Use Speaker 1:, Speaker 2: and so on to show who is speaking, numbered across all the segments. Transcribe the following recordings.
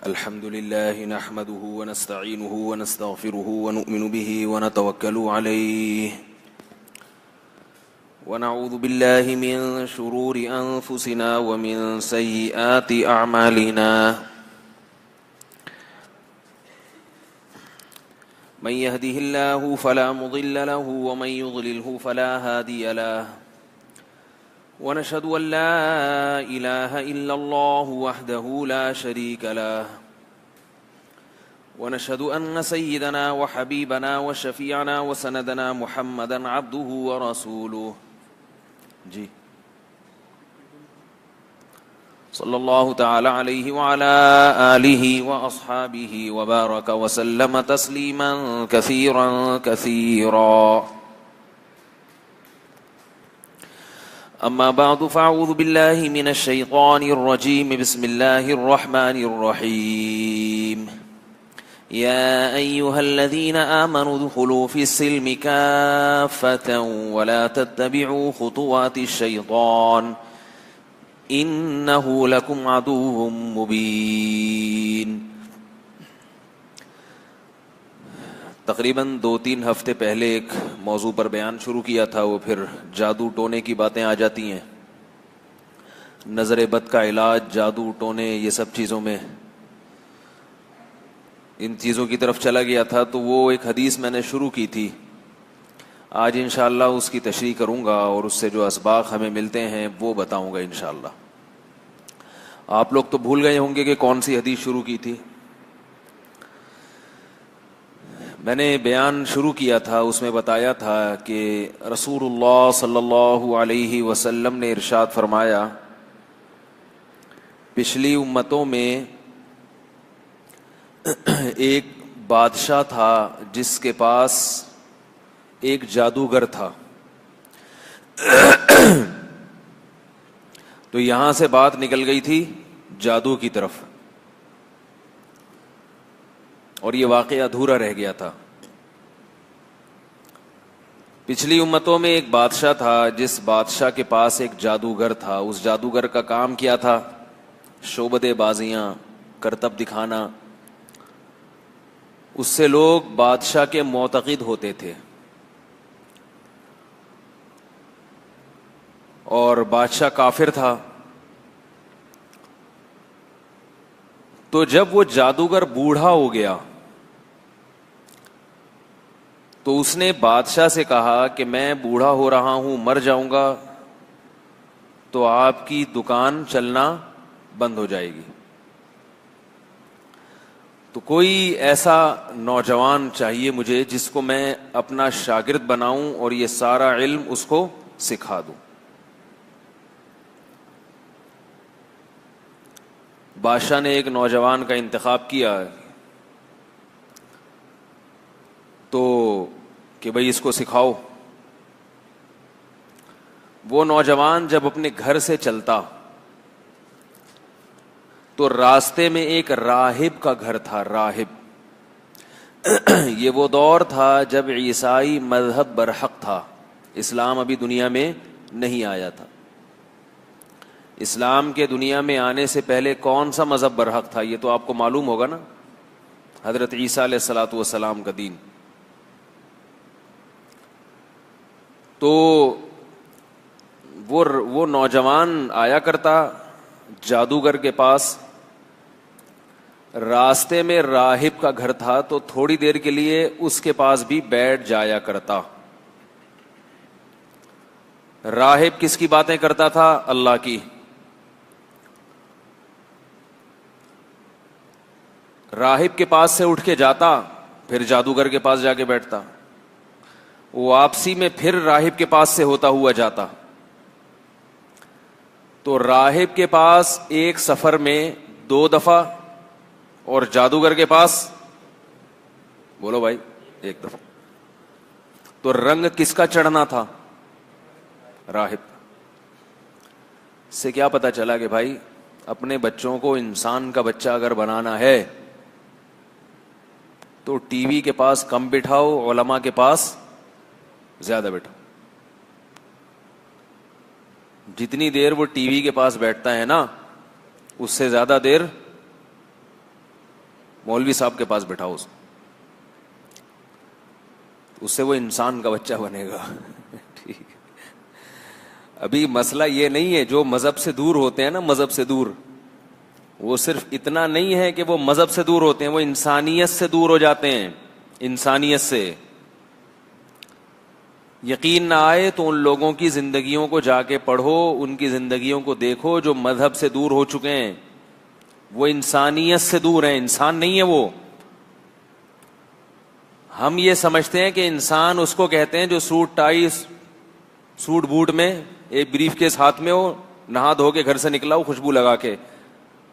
Speaker 1: الحمد لله نحمده ونستعينه ونستغفره ونؤمن به ونتوكل عليه ونعوذ بالله من شرور أنفسنا ومن سيئات أعمالنا من يهده الله فلا مضل له ومن يضلله فلا هادي له ونشهد أن لا إله إلا الله وحده لا شريك له ونشهد أن سيدنا وحبيبنا وشفيعنا وسندنا محمدا عبده ورسوله صلى الله تعالى عليه وعلى آله وأصحابه وبارك وسلم تسليما كثيرا كثيرا. أما بعد فأعوذ بالله من الشيطان الرجيم. بسم الله الرحمن الرحيم. يا أيها الذين آمنوا ادخلوا في السلم كافة ولا تتبعوا خطوات الشيطان إنه لكم عدو مبين. تقریباً 2-3 ہفتے پہلے ایک موضوع پر بیان شروع کیا تھا، وہ پھر جادو ٹونے کی باتیں آ جاتی ہیں، نظر بد کا علاج، جادو ٹونے، یہ سب چیزوں میں ان چیزوں کی طرف چلا گیا تھا. تو وہ ایک حدیث میں نے شروع کی تھی، آج انشاءاللہ اس کی تشریح کروں گا اور اس سے جو اسباق ہمیں ملتے ہیں وہ بتاؤں گا انشاءاللہ. آپ لوگ تو بھول گئے ہوں گے کہ کون سی حدیث شروع کی تھی. میں نے بیان شروع کیا تھا، اس میں بتایا تھا کہ رسول اللہ صلی اللہ علیہ وسلم نے ارشاد فرمایا، پچھلی امتوں میں ایک بادشاہ تھا جس کے پاس ایک جادوگر تھا. تو یہاں سے بات نکل گئی تھی جادو کی طرف، اور یہ واقعہ ادھورا رہ گیا تھا. پچھلی امتوں میں ایک بادشاہ تھا جس بادشاہ کے پاس ایک جادوگر تھا. اس جادوگر کا کام کیا تھا؟ شعبدے بازیاں، کرتب دکھانا. اس سے لوگ بادشاہ کے معتقد ہوتے تھے، اور بادشاہ کافر تھا. تو جب وہ جادوگر بوڑھا ہو گیا تو اس نے بادشاہ سے کہا کہ میں بوڑھا ہو رہا ہوں، مر جاؤں گا تو آپ کی دکان چلنا بند ہو جائے گی. تو کوئی ایسا نوجوان چاہیے مجھے جس کو میں اپنا شاگرد بناؤں اور یہ سارا علم اس کو سکھا دوں. بادشاہ نے ایک نوجوان کا انتخاب کیا تو کہ بھئی اس کو سکھاؤ. وہ نوجوان جب اپنے گھر سے چلتا تو راستے میں ایک راہب کا گھر تھا. راہب، یہ وہ دور تھا جب عیسائی مذہب برحق تھا، اسلام ابھی دنیا میں نہیں آیا تھا. اسلام کے دنیا میں آنے سے پہلے کون سا مذہب برحق تھا یہ تو آپ کو معلوم ہوگا نا، حضرت عیسیٰ علیہ الصلوۃ والسلام کا دین. تو وہ نوجوان آیا کرتا جادوگر کے پاس. راستے میں راہب کا گھر تھا تو تھوڑی دیر کے لیے اس کے پاس بھی بیٹھ جایا کرتا. راہب کس کی باتیں کرتا تھا؟ اللہ کی. راہب کے پاس سے اٹھ کے جاتا، پھر جادوگر کے پاس جا کے بیٹھتا. واپسی میں پھر راہب کے پاس سے ہوتا ہوا جاتا. تو راہب کے پاس ایک سفر میں 2 دفعہ اور جادوگر کے پاس، بولو بھائی، 1 دفعہ. تو رنگ کس کا چڑھنا تھا؟ راہب. سے کیا پتا چلا کہ بھائی اپنے بچوں کو انسان کا بچہ اگر بنانا ہے تو ٹی وی کے پاس کم بٹھاؤ، علماء کے پاس زیادہ بیٹھاؤ. جتنی دیر وہ ٹی وی کے پاس بیٹھتا ہے نا، اس سے زیادہ دیر مولوی صاحب کے پاس بٹھاؤ اس سے وہ انسان کا بچہ بنے گا. ٹھیک. ابھی مسئلہ یہ نہیں ہے جو مذہب سے دور ہوتے ہیں نا, مذہب سے دور, وہ صرف اتنا نہیں ہے کہ وہ مذہب سے دور ہوتے ہیں, وہ انسانیت سے دور ہو جاتے ہیں. انسانیت سے یقین نہ آئے تو ان لوگوں کی زندگیوں کو جا کے پڑھو, ان کی زندگیوں کو دیکھو جو مذہب سے دور ہو چکے ہیں. وہ انسانیت سے دور ہیں, انسان نہیں ہے وہ. ہم یہ سمجھتے ہیں کہ انسان اس کو کہتے ہیں جو سوٹ ٹائی سوٹ بوٹ میں ایک بریف کیس ہاتھ میں ہو, نہا دھو کے گھر سے نکلا ہو خوشبو لگا کے,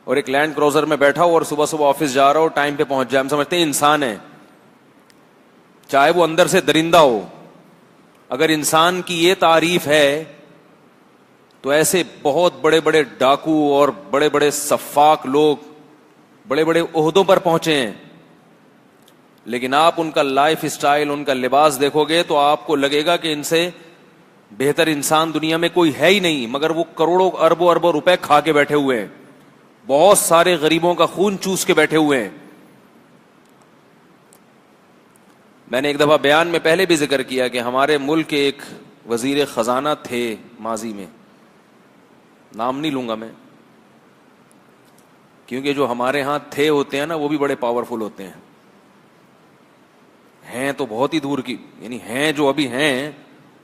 Speaker 1: اور ایک لینڈ کروزر میں بیٹھا ہو اور صبح صبح آفس جا رہا ہو, ٹائم پہ پہنچ جائے. ہم سمجھتے ہیں انسان ہے, چاہے وہ اندر سے درندہ ہو. اگر انسان کی یہ تعریف ہے تو ایسے بہت بڑے بڑے ڈاکو اور بڑے بڑے سفاک لوگ بڑے بڑے عہدوں پر پہنچے ہیں, لیکن آپ ان کا لائف اسٹائل, ان کا لباس دیکھو گے تو آپ کو لگے گا کہ ان سے بہتر انسان دنیا میں کوئی ہے ہی نہیں, مگر وہ کروڑوں اربوں اربوں روپے کھا کے بیٹھے ہوئے ہیں, بہت سارے غریبوں کا خون چوس کے بیٹھے ہوئے ہیں. میں نے ایک دفعہ بیان میں پہلے بھی ذکر کیا کہ ہمارے ملک کے ایک وزیر خزانہ تھے ماضی میں, نام نہیں لوں گا میں, کیونکہ جو ہمارے ہاں تھے ہوتے ہیں نا وہ بھی بڑے پاورفل ہوتے ہیں تو بہت ہی دور کی, یعنی ہیں جو ابھی ہیں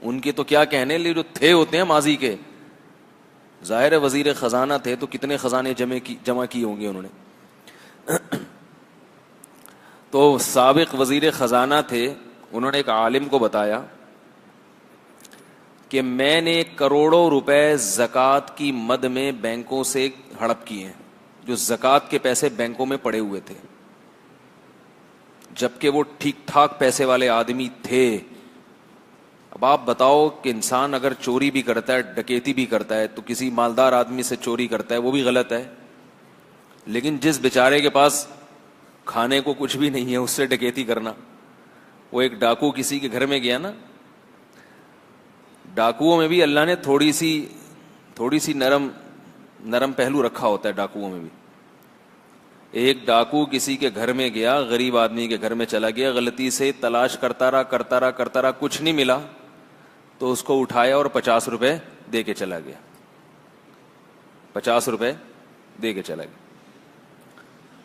Speaker 1: ان کے تو کیا کہنے, لیے جو تھے ہوتے ہیں ماضی کے, ظاہر ہے وزیر خزانہ تھے تو کتنے خزانے جمع کیے ہوں گے انہوں نے. تو سابق وزیر خزانہ تھے, انہوں نے ایک عالم کو بتایا کہ میں نے کروڑوں روپے زکوٰۃ کی مد میں بینکوں سے ہڑپ کیے ہیں, جو زکوٰۃ کے پیسے بینکوں میں پڑے ہوئے تھے, جبکہ وہ ٹھیک ٹھاک پیسے والے آدمی تھے. اب آپ بتاؤ کہ انسان اگر چوری بھی کرتا ہے, ڈکیتی بھی کرتا ہے, تو کسی مالدار آدمی سے چوری کرتا ہے وہ بھی غلط ہے, لیکن جس بیچارے کے پاس کھانے کو کچھ بھی نہیں ہے اس سے ڈکیتی کرنا. وہ ایک ڈاکو کسی کے گھر میں گیا نا, ڈاکوؤں میں بھی اللہ نے تھوڑی سی نرم پہلو رکھا ہوتا ہے ڈاکوؤں میں بھی. ایک ڈاکو کسی کے گھر میں گیا, غریب آدمی کے گھر میں چلا گیا, غلطی سے تلاش کرتا رہا کچھ نہیں ملا, تو اس کو اٹھایا اور 50 روپے دے کے چلا گیا. 50 روپے دے کے چلا گیا.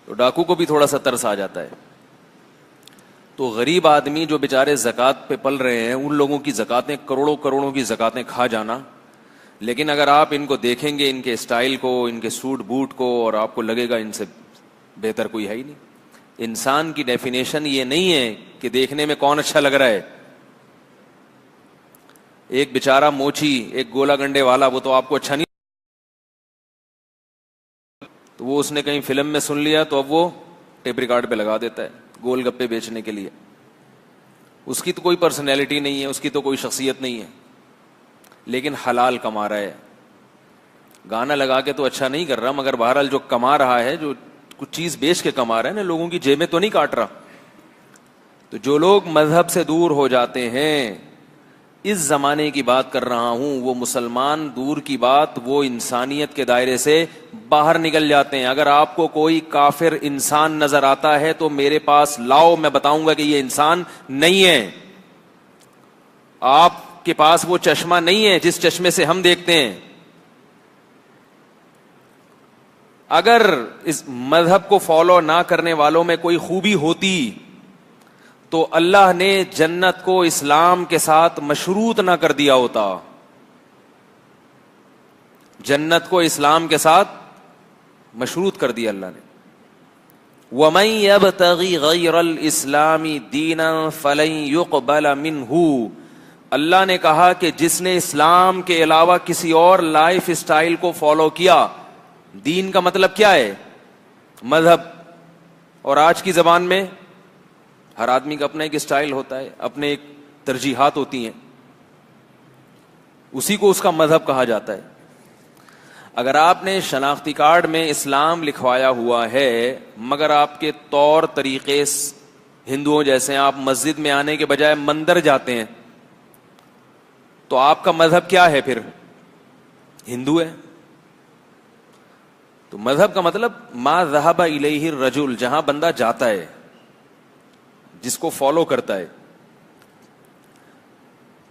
Speaker 1: تو ڈاکو کو بھی تھوڑا سا ترس آ جاتا ہے. تو غریب آدمی جو بیچارے زکوٰۃ پہ پل رہے ہیں, ان لوگوں کی زکاتیں کروڑوں کی زکاتیں کھا جانا. لیکن اگر آپ ان کو دیکھیں گے, ان کے اسٹائل کو, ان کے سوٹ بوٹ کو, اور آپ کو لگے گا ان سے بہتر کوئی ہے ہی نہیں. انسان کی ڈیفینیشن یہ نہیں ہے کہ دیکھنے میں کون اچھا لگ رہا ہے. ایک بیچارہ موچی, ایک گولا گنڈے والا, وہ تو آپ کو اچھا نہیں, تو وہ اس نے کہیں فلم میں سن لیا تو اب وہ ٹیپ ریکارڈ پہ لگا دیتا ہے گول گپے بیچنے کے لیے. اس کی تو کوئی پرسنالٹی نہیں ہے, اس کی تو کوئی شخصیت نہیں ہے, لیکن حلال کما رہا ہے. گانا لگا کے تو اچھا نہیں کر رہا, مگر بہرحال جو کما رہا ہے, جو کچھ چیز بیچ کے کما رہا ہے نا, لوگوں کی جیبیں تو نہیں کاٹ رہا. تو جو لوگ مذہب سے دور ہو جاتے ہیں, اس زمانے کی بات کر رہا ہوں, وہ مسلمان دور کی بات, وہ انسانیت کے دائرے سے باہر نکل جاتے ہیں. اگر آپ کو کوئی کافر انسان نظر آتا ہے تو میرے پاس لاؤ, میں بتاؤں گا کہ یہ انسان نہیں ہے. آپ کے پاس وہ چشمہ نہیں ہے جس چشمے سے ہم دیکھتے ہیں. اگر اس مذہب کو فالو نہ کرنے والوں میں کوئی خوبی ہوتی تو اللہ نے جنت کو اسلام کے ساتھ مشروط نہ کر دیا ہوتا. جنت کو اسلام کے ساتھ مشروط کر دیا اللہ نے. وَمَن يَبْتَغِ غَيْرَ الْإِسْلَامِ دِينًا فَلَن يُقْبَلَ مِنْهُ. اللہ نے کہا کہ جس نے اسلام کے علاوہ کسی اور لائف اسٹائل کو فالو کیا, دین کا مطلب کیا ہے؟ مذہب. اور آج کی زبان میں ہر آدمی کا اپنا ایک اسٹائل ہوتا ہے, اپنے ایک ترجیحات ہوتی ہیں, اسی کو اس کا مذہب کہا جاتا ہے. اگر آپ نے شناختی کارڈ میں اسلام لکھوایا ہوا ہے مگر آپ کے طور طریقے ہندوؤں جیسے ہیں, آپ مسجد میں آنے کے بجائے مندر جاتے ہیں, تو آپ کا مذہب کیا ہے پھر؟ ہندو ہے. تو مذہب کا مطلب ما ذهب الیہ الرجل، جہاں بندہ جاتا ہے، جس کو فالو کرتا ہے.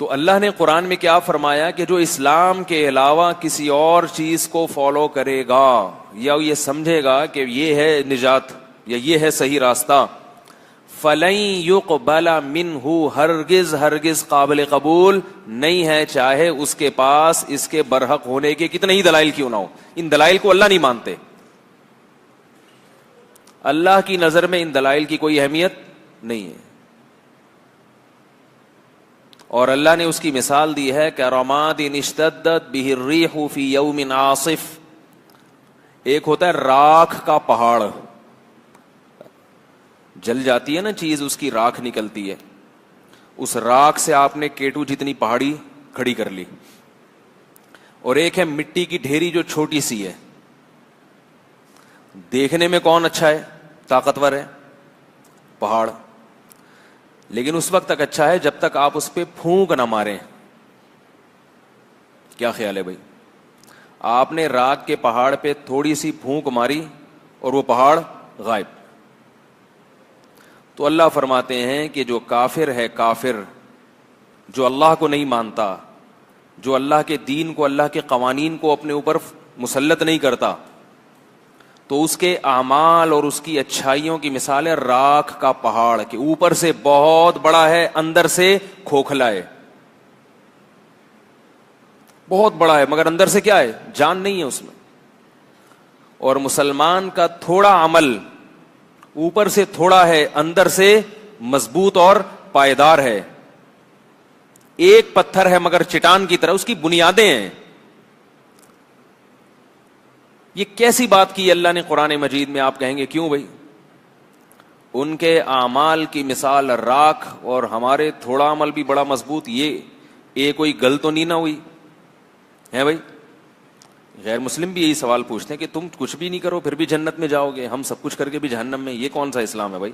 Speaker 1: تو اللہ نے قرآن میں کیا فرمایا کہ جو اسلام کے علاوہ کسی اور چیز کو فالو کرے گا یا یہ سمجھے گا کہ یہ ہے نجات یا یہ ہے صحیح راستہ، فَلَن يُقْبَلَ مِنْهُ، ہرگز ہرگز قابل قبول نہیں ہے، چاہے اس کے پاس اس کے برحق ہونے کے کتنے ہی دلائل کیوں نہ ہو. ان دلائل کو اللہ نہیں مانتے. اللہ کی نظر میں ان دلائل کی کوئی اہمیت نہیں ہے. اور اللہ نے اس کی مثال دی ہے کہ رَمَادٍ اشْتَدَّتْ بِهِ الرِّيحُ فِي يَوْمٍ عَاصِفٍ. ایک ہوتا ہے راکھ کا پہاڑ، جل جاتی ہے نا چیز، اس کی راکھ نکلتی ہے، اس راکھ سے آپ نے کیٹو جتنی پہاڑی کھڑی کر لی. اور ایک ہے مٹی کی ڈھیری جو چھوٹی سی ہے. دیکھنے میں کون اچھا ہے، طاقتور ہے؟ پہاڑ. لیکن اس وقت تک اچھا ہے جب تک آپ اس پہ پھونک نہ ماریں. کیا خیال ہے بھائی؟ آپ نے راکھ کے پہاڑ پہ تھوڑی سی پھونک ماری اور وہ پہاڑ غائب. تو اللہ فرماتے ہیں کہ جو کافر ہے، کافر جو اللہ کو نہیں مانتا، جو اللہ کے دین کو، اللہ کے قوانین کو اپنے اوپر مسلط نہیں کرتا، تو اس کے اعمال اور اس کی اچھائیوں کی مثال ہے راکھ کا پہاڑ کے اوپر سے بہت بڑا ہے، اندر سے کھوکھلا ہے. بہت بڑا ہے مگر اندر سے کیا ہے؟ جان نہیں ہے اس میں. اور مسلمان کا تھوڑا عمل اوپر سے تھوڑا ہے، اندر سے مضبوط اور پائیدار ہے. ایک پتھر ہے مگر چٹان کی طرح، اس کی بنیادیں ہیں. یہ کیسی بات کی اللہ نے قرآن مجید میں؟ آپ کہیں گے کیوں بھائی؟ ان کے اعمال کی مثال راکھ اور ہمارے تھوڑا عمل بھی بڑا مضبوط، یہ کوئی گل تو نہیں نہ ہوئی ہے بھائی؟ غیر مسلم بھی یہی سوال پوچھتے ہیں کہ تم کچھ بھی نہیں کرو پھر بھی جنت میں جاؤ گے، ہم سب کچھ کر کے بھی جہنم میں. یہ کون سا اسلام ہے بھائی؟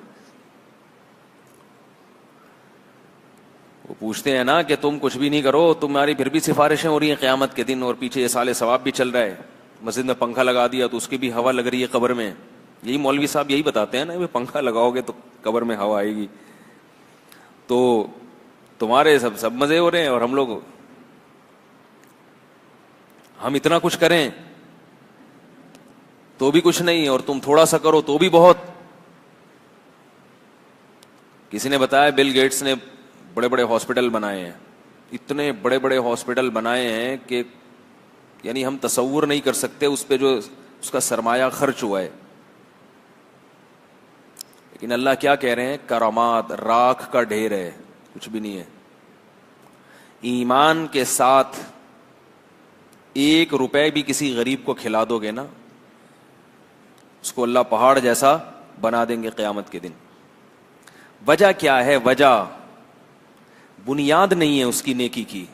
Speaker 1: وہ پوچھتے ہیں نا کہ تم کچھ بھی نہیں کرو، تمہاری پھر بھی سفارشیں ہو رہی ہیں قیامت کے دن، اور پیچھے یہ سال ثواب بھی چل رہا ہے. مسجد میں پنکھا لگا دیا تو اس کی بھی ہوا لگ رہی ہے قبر میں. یہی مولوی صاحب یہی بتاتے ہیں نا، پنکھا لگاؤ گے تو قبر میں ہوا آئے گی. تو تمہارے سب مزے ہو رہے ہیں اور ہم اتنا کچھ کریں تو بھی کچھ نہیں، اور تم تھوڑا سا کرو تو بھی بہت. کسی نے بتایا بل گیٹس نے بڑے بڑے ہاسپٹل بنائے ہیں، اتنے بڑے بڑے ہاسپٹل بنائے ہیں کہ یعنی ہم تصور نہیں کر سکتے اس پہ جو اس کا سرمایہ خرچ ہوا ہے. لیکن اللہ کیا کہہ رہے ہیں؟ کرامات، راکھ کا ڈھیر ہے، کچھ بھی نہیں ہے. ایمان کے ساتھ 1 روپے بھی کسی غریب کو کھلا دو گے نا، اس کو اللہ پہاڑ جیسا بنا دیں گے قیامت کے دن. وجہ کیا ہے؟ وجہ بنیاد نہیں ہے اس کی نیکی کی.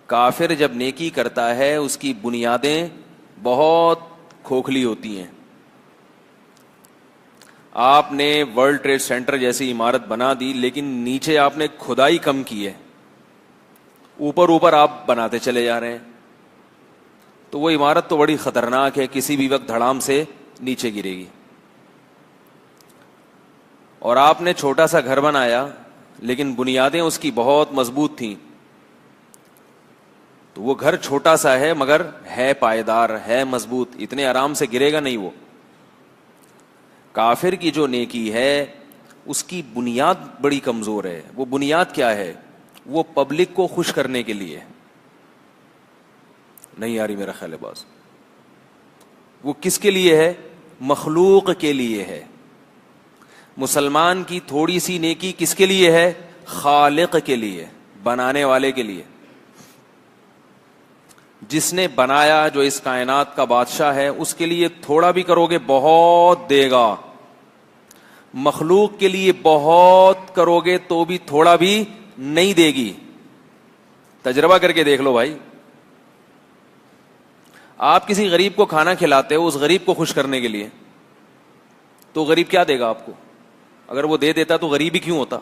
Speaker 1: کافر جب نیکی کرتا ہے اس کی بنیادیں بہت کھوکھلی ہوتی ہیں. آپ نے ورلڈ ٹریڈ سینٹر جیسی عمارت بنا دی لیکن نیچے آپ نے کھدائی کم کی ہے، اوپر آپ بناتے چلے جا رہے ہیں، تو وہ عمارت تو بڑی خطرناک ہے، کسی بھی وقت دھڑام سے نیچے گرے گی. اور آپ نے چھوٹا سا گھر بنایا لیکن بنیادیں اس کی بہت مضبوط تھیں، تو وہ گھر چھوٹا سا ہے مگر ہے پائیدار، ہے مضبوط، اتنے آرام سے گرے گا نہیں وہ. کافر کی جو نیکی ہے اس کی بنیاد بڑی کمزور ہے. وہ بنیاد کیا ہے؟ وہ پبلک کو خوش کرنے کے لیے نہیں آ رہی میرا خیال ہے باز. وہ کس کے لیے ہے؟ مخلوق کے لیے ہے. مسلمان کی تھوڑی سی نیکی کس کے لیے ہے؟ خالق کے لیے، بنانے والے کے لیے. جس نے بنایا، جو اس کائنات کا بادشاہ ہے، اس کے لیے تھوڑا بھی کرو گے بہت دے گا. مخلوق کے لیے بہت کرو گے تو بھی تھوڑا بھی نہیں دے گی. تجربہ کر کے دیکھ لو بھائی. آپ کسی غریب کو کھانا کھلاتے ہو اس غریب کو خوش کرنے کے لیے، تو غریب کیا دے گا آپ کو؟ اگر وہ دے دیتا تو غریب ہی کیوں ہوتا؟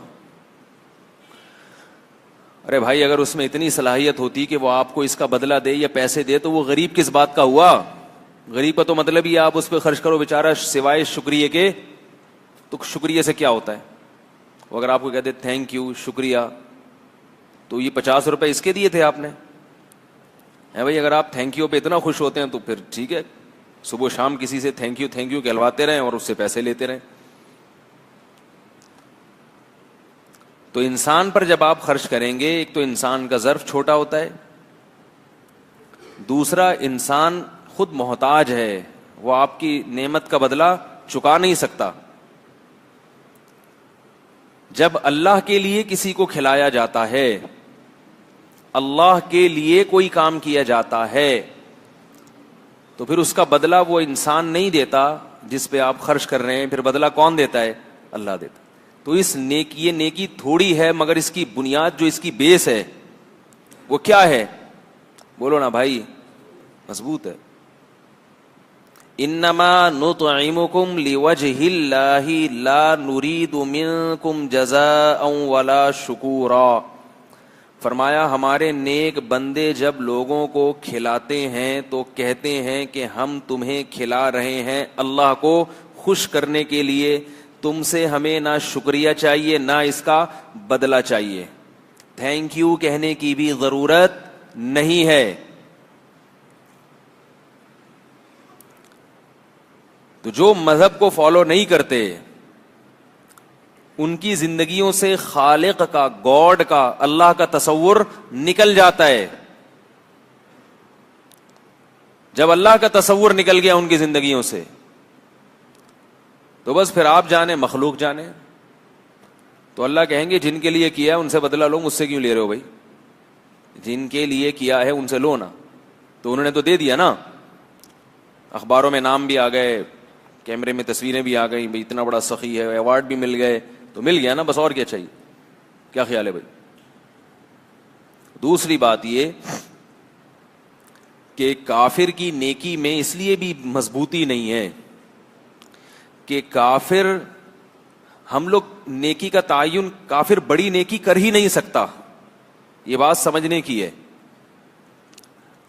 Speaker 1: ارے بھائی اگر اس میں اتنی صلاحیت ہوتی کہ وہ آپ کو اس کا بدلہ دے یا پیسے دے تو وہ غریب کس بات کا ہوا؟ غریب کا تو مطلب ہی آپ اس پہ خرچ کرو بیچارہ سوائے شکریہ کے، تو شکریہ سے کیا ہوتا ہے؟ وہ اگر آپ کو کہتے تھینک یو، شکریہ، تو یہ 50 روپے اس کے دیے تھے آپ نے، ہے بھائی؟ اگر آپ تھینک یو پہ اتنا خوش ہوتے ہیں تو پھر ٹھیک ہے، صبح شام کسی سے تھینک یو کہلواتے رہیں اور اس سے پیسے لیتے رہیں. تو انسان پر جب آپ خرچ کریں گے، ایک تو انسان کا ظرف چھوٹا ہوتا ہے، دوسرا انسان خود محتاج ہے، وہ آپ کی نعمت کا بدلہ چکا نہیں سکتا. جب اللہ کے لیے کسی کو کھلایا جاتا ہے، اللہ کے لیے کوئی کام کیا جاتا ہے، تو پھر اس کا بدلہ وہ انسان نہیں دیتا جس پہ آپ خرچ کر رہے ہیں، پھر بدلہ کون دیتا ہے؟ اللہ دیتا. تو اس یہ نیکی تھوڑی ہے، مگر اس کی بنیاد جو اس کی بیس ہے وہ کیا ہے؟ بولو نا بھائی، مضبوط ہے. انما نطعمکم لوجہ اللہ لا نرید منکم جزاء ولا شکورا. فرمایا ہمارے نیک بندے جب لوگوں کو کھلاتے ہیں تو کہتے ہیں کہ ہم تمہیں کھلا رہے ہیں اللہ کو خوش کرنے کے لیے، تم سے ہمیں نہ شکریہ چاہیے نہ اس کا بدلہ چاہیے. تھینک یو کہنے کی بھی ضرورت نہیں ہے. تو جو مذہب کو فالو نہیں کرتے ان کی زندگیوں سے خالق کا، گاڈ کا، اللہ کا تصور نکل جاتا ہے. جب اللہ کا تصور نکل گیا ان کی زندگیوں سے تو بس پھر آپ جانے، مخلوق جانے. تو اللہ کہیں گے جن کے لیے کیا ہے ان سے بدلہ لو، مجھ سے کیوں لے رہے ہو بھائی؟ جن کے لیے کیا ہے ان سے لو نا. تو انہوں نے تو دے دیا نا، اخباروں میں نام بھی آ گئے، کیمرے میں تصویریں بھی آ گئیں، بھائی اتنا بڑا سخی ہے، ایوارڈ بھی مل گئے، تو مل گیا نا، بس اور کیا چاہیے؟ کیا خیال ہے بھائی؟ دوسری بات یہ کہ کافر کی نیکی میں اس لیے بھی مضبوطی نہیں ہے کہ کافر، ہم لوگ نیکی کا تعین، کافر بڑی نیکی کر ہی نہیں سکتا، یہ بات سمجھنے کی ہے.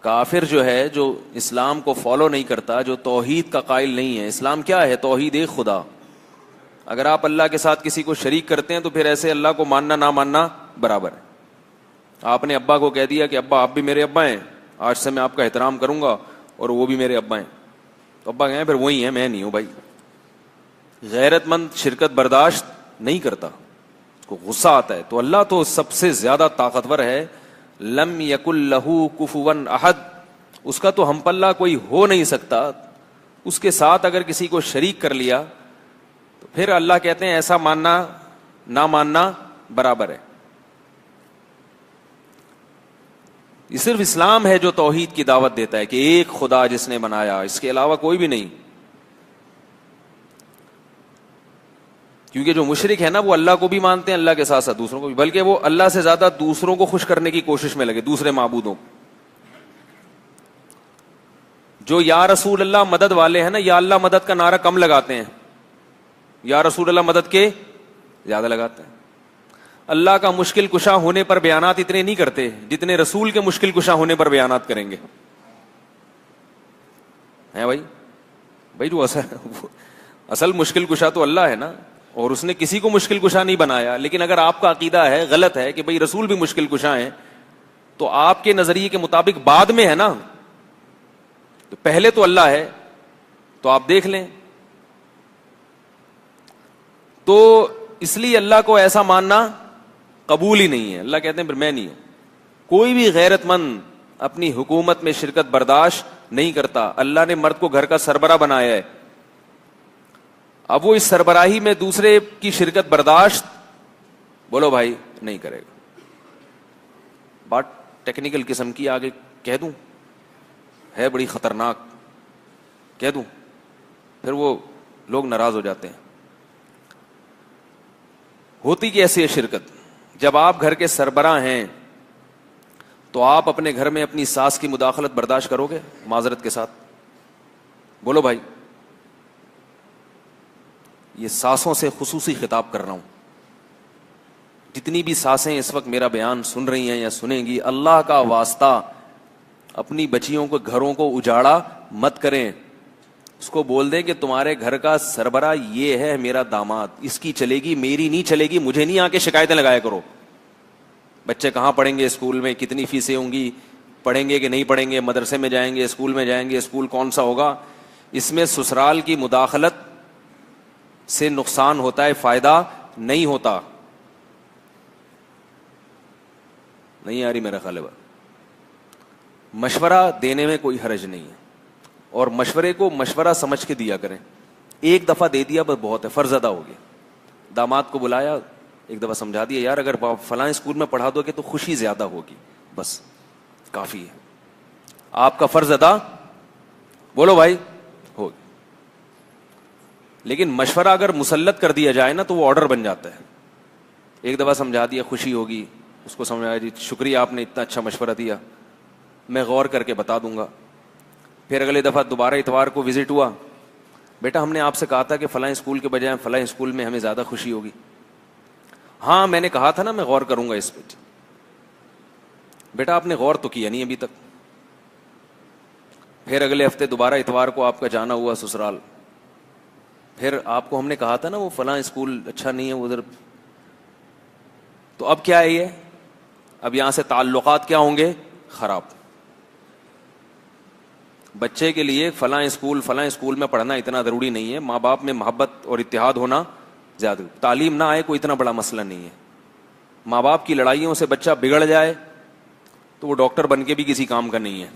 Speaker 1: کافر جو ہے، جو اسلام کو فالو نہیں کرتا، جو توحید کا قائل نہیں ہے. اسلام کیا ہے؟ توحید ایک خدا. اگر آپ اللہ کے ساتھ کسی کو شریک کرتے ہیں تو پھر ایسے اللہ کو ماننا نہ ماننا برابر ہے. آپ نے ابا کو کہہ دیا کہ ابا آپ بھی میرے ابا ہیں، آج سے میں آپ کا احترام کروں گا اور وہ بھی میرے ابا ہیں، تو ابا کہیں پھر وہی ہیں، میں نہیں ہوں بھائی. غیرت مند شرکت برداشت نہیں کرتا، اس کو غصہ آتا ہے. تو اللہ تو سب سے زیادہ طاقتور ہے. لم یکن لہو کفوا احد، اس کا تو ہم پلہ کوئی ہو نہیں سکتا. اس کے ساتھ اگر کسی کو شریک کر لیا تو پھر اللہ کہتے ہیں ایسا ماننا نہ ماننا برابر ہے. یہ صرف اسلام ہے جو توحید کی دعوت دیتا ہے کہ ایک خدا جس نے بنایا، اس کے علاوہ کوئی بھی نہیں. کیونکہ جو مشرک ہے نا وہ اللہ کو بھی مانتے ہیں، اللہ کے ساتھ ساتھ دوسروں کو بھی، بلکہ وہ اللہ سے زیادہ دوسروں کو خوش کرنے کی کوشش میں لگے، دوسرے معبودوں. جو یا رسول اللہ مدد والے ہیں نا، یا اللہ مدد کا نعرہ کم لگاتے ہیں، یا رسول اللہ مدد کے زیادہ لگاتے ہیں. اللہ کا مشکل کشا ہونے پر بیانات اتنے نہیں کرتے جتنے رسول کے مشکل کشا ہونے پر بیانات کریں گے. ہے بھائی جو اصل مشکل کشا تو اللہ ہے نا، اور اس نے کسی کو مشکل کشا نہیں بنایا. لیکن اگر آپ کا عقیدہ ہے غلط ہے کہ بھائی رسول بھی مشکل کشا ہیں، تو آپ کے نظریے کے مطابق بعد میں ہے نا، تو پہلے تو اللہ ہے. تو آپ دیکھ لیں. تو اس لیے اللہ کو ایسا ماننا قبول ہی نہیں ہے. اللہ کہتے ہیں پھر میں نہیں ہوں. کوئی بھی غیرت مند اپنی حکومت میں شرکت برداشت نہیں کرتا. اللہ نے مرد کو گھر کا سربراہ بنایا ہے، اب وہ اس سربراہی میں دوسرے کی شرکت برداشت بولو بھائی نہیں کرے گا. بات ٹیکنیکل قسم کی آگے کہہ دوں، ہے بڑی خطرناک، کہہ دوں پھر وہ لوگ ناراض ہو جاتے ہیں. ہوتی کیسی ہے شرکت؟ جب آپ گھر کے سربراہ ہیں تو آپ اپنے گھر میں اپنی ساس کی مداخلت برداشت کرو گے معذرت کے ساتھ؟ بولو بھائی. یہ ساسوں سے خصوصی خطاب کر رہا ہوں. جتنی بھی ساسیں اس وقت میرا بیان سن رہی ہیں یا سنیں گی، اللہ کا واسطہ اپنی بچیوں کو، گھروں کو اجاڑا مت کریں. اس کو بول دے کہ تمہارے گھر کا سربراہ یہ ہے میرا داماد, اس کی چلے گی, میری نہیں چلے گی, مجھے نہیں آ کے شکایتیں لگایا کرو. بچے کہاں پڑھیں گے اسکول میں, کتنی فیسیں ہوں گی, پڑھیں گے کہ نہیں پڑھیں گے, مدرسے میں جائیں گے, اسکول میں جائیں گے, اسکول کون سا ہوگا. اس میں سسرال کی مداخلت سے نقصان ہوتا ہے, فائدہ نہیں ہوتا. نہیں آ رہی میرا خیال ہے. مشورہ دینے میں کوئی حرج نہیں ہے, اور مشورے کو مشورہ سمجھ کے دیا کریں. ایک دفعہ دے دیا بس بہت ہے, فرض ادا ہو گیا. داماد کو بلایا, ایک دفعہ سمجھا دیا, یار اگر فلاں اسکول میں پڑھا دو گے تو خوشی زیادہ ہوگی, بس کافی ہے. آپ کا فرض ادا, بولو بھائی, ہو گیا. لیکن مشورہ اگر مسلط کر دیا جائے نا تو وہ آرڈر بن جاتا ہے. ایک دفعہ سمجھا دیا, خوشی ہوگی, اس کو سمجھایا جی شکریہ آپ نے اتنا اچھا مشورہ دیا, میں غور کر کے بتا دوں گا. پھر اگلے دفعہ دوبارہ اتوار کو وزٹ ہوا, بیٹا ہم نے آپ سے کہا تھا کہ فلاں اسکول کے بجائے فلاں اسکول میں ہمیں زیادہ خوشی ہوگی. ہاں میں نے کہا تھا نا میں غور کروں گا اس پہ. بیٹا آپ نے غور تو کیا نہیں ابھی تک. پھر اگلے ہفتے دوبارہ اتوار کو آپ کا جانا ہوا سسرال, پھر آپ کو ہم نے کہا تھا نا وہ فلاں اسکول اچھا نہیں ہے ادھر. تو اب کیا ہے یہ, اب یہاں سے تعلقات کیا ہوں گے, خراب. بچے کے لیے فلاں اسکول میں پڑھنا اتنا ضروری نہیں ہے. ماں باپ میں محبت اور اتحاد ہونا زیادہ. تعلیم نہ آئے کوئی اتنا بڑا مسئلہ نہیں ہے. ماں باپ کی لڑائیوں سے بچہ بگڑ جائے تو وہ ڈاکٹر بن کے بھی کسی کام کا نہیں ہے.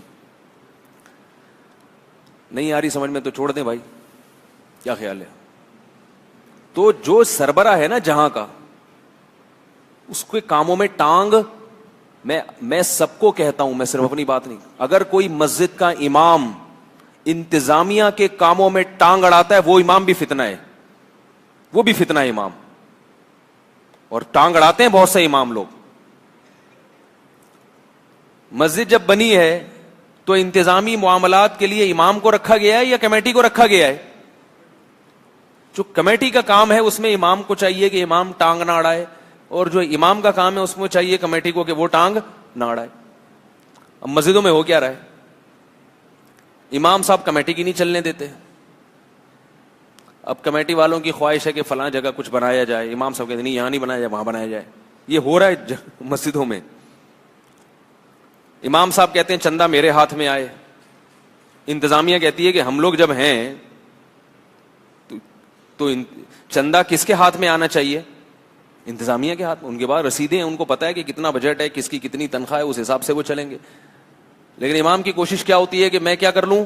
Speaker 1: نہیں آ رہی سمجھ میں تو چھوڑ دیں بھائی, کیا خیال ہے. تو جو سربراہ ہے نا جہاں کا, اس کے کاموں میں ٹانگ, میں سب کو کہتا ہوں, میں صرف اپنی بات نہیں, اگر کوئی مسجد کا امام انتظامیہ کے کاموں میں ٹانگ اڑاتا ہے وہ امام بھی فتنہ ہے, وہ بھی فتنہ ہے امام. اور ٹانگ اڑاتے ہیں بہت سے امام لوگ. مسجد جب بنی ہے تو انتظامی معاملات کے لیے امام کو رکھا گیا ہے یا کمیٹی کو رکھا گیا ہے؟ جو کمیٹی کا کام ہے اس میں امام کو چاہیے کہ امام ٹانگ نہ اڑائے, اور جو امام کا کام ہے اس میں چاہیے کمیٹی کو کہ وہ ٹانگ نہ اڑائے. اب مسجدوں میں ہو کیا رہا ہے, امام صاحب کمیٹی کی نہیں چلنے دیتے. اب کمیٹی والوں کی خواہش ہے کہ فلاں جگہ کچھ بنایا جائے, امام صاحب کہتے نہیں یہاں نہیں بنایا جائے, وہاں بنایا جائے. یہ ہو رہا ہے مسجدوں میں. امام صاحب کہتے ہیں چندہ میرے ہاتھ میں آئے, انتظامیہ کہتی ہے کہ ہم لوگ جب ہیں تو چندہ کس کے ہاتھ میں آنا چاہیے, انتظامیہ کے ہاتھ میں. ان کے بعد رسیدیں ہیں, ان کو پتا ہے کہ کتنا بجٹ ہے, کس کی کتنی تنخواہ ہے, اس حساب سے وہ چلیں گے. لیکن امام کی کوشش کیا ہوتی ہے کہ میں کیا کر لوں,